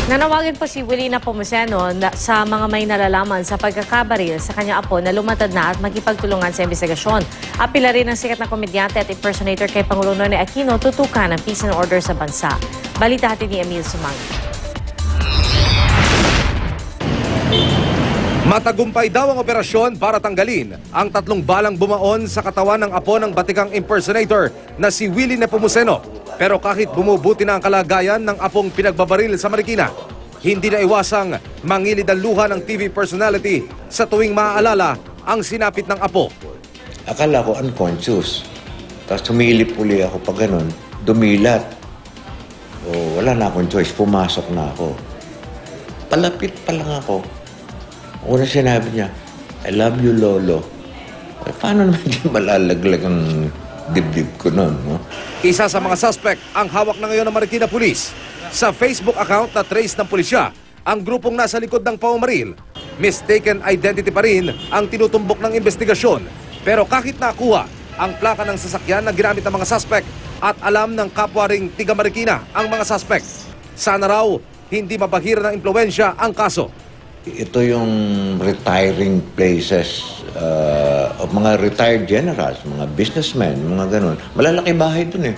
Nanawagan po si Willie Nepomuceno sa mga may nalalaman sa pagkakabaril sa kanyang apo na lumatad na at magkipagtulungan sa investigasyon. Apila rin ng sikat na komedyante at impersonator kay Pangulong Noynoy Aquino tutukan ng peace and order sa bansa. Balita natin ni Emil Sumangil. Matagumpay daw ang operasyon para tanggalin ang 3 balang bumaon sa katawan ng apo ng batikang impersonator na si Willie Nepomuceno. Pero kahit bumubuti na ang kalagayan ng apong pinagbabaril sa Marikina, hindi na iwasang mangilid ang luha ng TV personality sa tuwing maaalala ang sinapit ng apo. Akala ko unconscious. Tapos sumilip uli ako pag ganun, dumilat. O, wala na akong choice, pumasok na ako. Palapit pa lang ako. Una sinabi niya, I love you, Lolo. Eh, paano naman di malalaglag ang dibdib ko nun, no? Isa sa mga suspect ang hawak na ngayon ng Marikina Police. Sa Facebook account na trace ng pulisya, ang grupong nasa likod ng pamamaril, mistaken identity pa rin ang tinutumbok ng investigasyon. Pero kahit nakuha ang plaka ng sasakyan na ginamit ng mga suspect at alam ng kapwa ring tiga Marikina ang mga suspect, sana raw hindi mabahira ng impluwensya ang kaso. Ito yung retiring places of mga retired generals, mga businessmen, mga ganun. Malalaki bahay dun eh.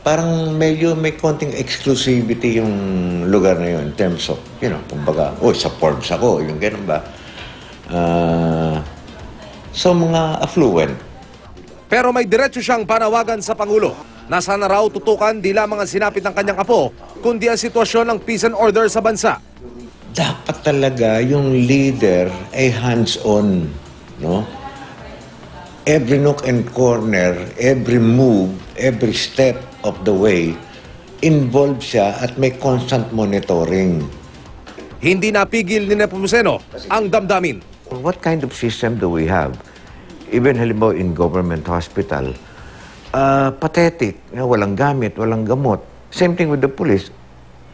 Parang medyo may konting exclusivity yung lugar na yun in terms of, you know, kumbaga, sa Forbes ako, yung ganun ba. So mga affluent. Pero may diretso siyang panawagan sa Pangulo na sana raw tutukan di lamang ang sinapit ng kanyang apo, kundi ang sitwasyon ng peace and order sa bansa. Dapat talaga yung leader ay hands-on, no? Every nook and corner, every move, every step of the way, involved siya at may constant monitoring. Hindi napigil ni Nepomuceno ang damdamin. What kind of system do we have? Even halimbawa in government hospital, pathetic, walang gamit, walang gamot. Same thing with the police.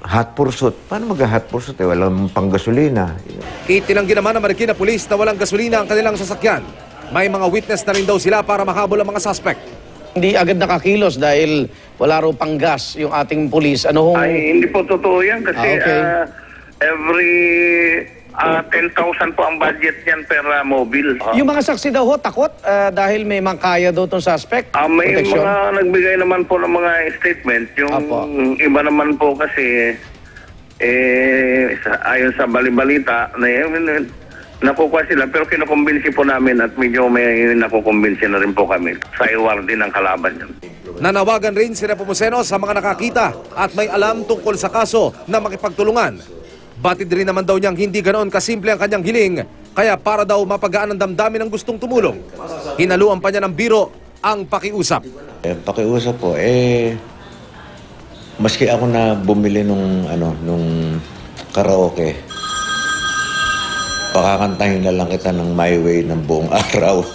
Hot pursuit. Paano mag-hot pursuit? Walang panggasolina. Itinanggi naman ng Marikina Police na walang gasolina ang kanilang sasakyan. May mga witness na rin daw sila para mahabol ang mga suspect. Hindi agad nakakilos dahil wala raw pang gas yung ating pulis. Ano hong... Ay, hindi po totoo yan kasi okay. Every 10,000 po ang budget yan per mobile. Yung mga saksi daw ho, takot dahil may mangkaya daw itong suspect? May Protection? mga nagbigay naman po ng mga statement. Yung Apo. iba naman po kasi ayon sa balibalita na nakukuha sila pero kinukumbinsi po namin at medyo may nakukumbinsi na rin po kami sa iwar din ng kalaban yan. Nanawagan rin si Nepomuceno sa mga nakakita at may alam tungkol sa kaso na makipagtulungan. Batid rin naman daw niyang hindi ganoon kasimple ang kanyang hiling, kaya para daw mapagaan ang damdamin ng gustong tumulong. Hinaluan pa niya ng biro ang pakiusap. Pakiusap po, maski ako na bumili nung karaoke, pakakantahin na lang kita ng My Way ng buong araw.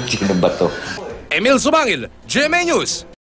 Sino ba to? Emil Sumangil, GMA News.